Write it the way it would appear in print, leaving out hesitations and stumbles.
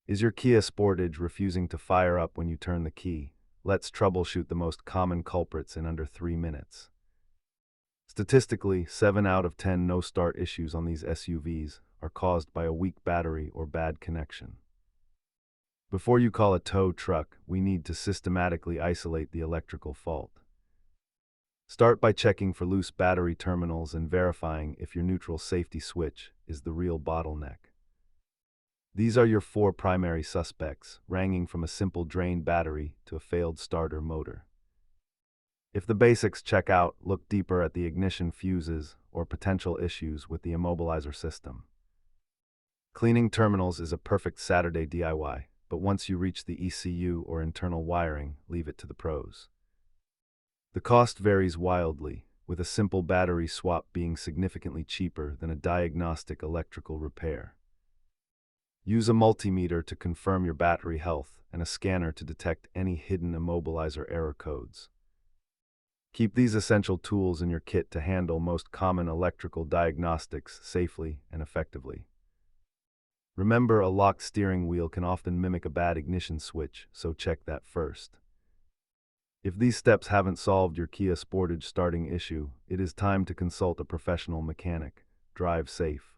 Is your Kia Sportage refusing to fire up when you turn the key? Let's troubleshoot the most common culprits in under 3 minutes. Statistically, 7 out of 10 no-start issues on these SUVs are caused by a weak battery or bad connection. Before you call a tow truck, we need to systematically isolate the electrical fault. Start by checking for loose battery terminals and verifying if your neutral safety switch is the real bottleneck. These are your 4 primary suspects, ranging from a simple drained battery to a failed starter motor. If the basics check out, look deeper at the ignition fuses or potential issues with the immobilizer system. Cleaning terminals is a perfect Saturday DIY, but once you reach the ECU or internal wiring, leave it to the pros. The cost varies wildly, with a simple battery swap being significantly cheaper than a diagnostic electrical repair. Use a multimeter to confirm your battery health and a scanner to detect any hidden immobilizer error codes. Keep these essential tools in your kit to handle most common electrical diagnostics safely and effectively. Remember, a locked steering wheel can often mimic a bad ignition switch, so check that first. If these steps haven't solved your Kia Sportage starting issue, it is time to consult a professional mechanic. Drive safe.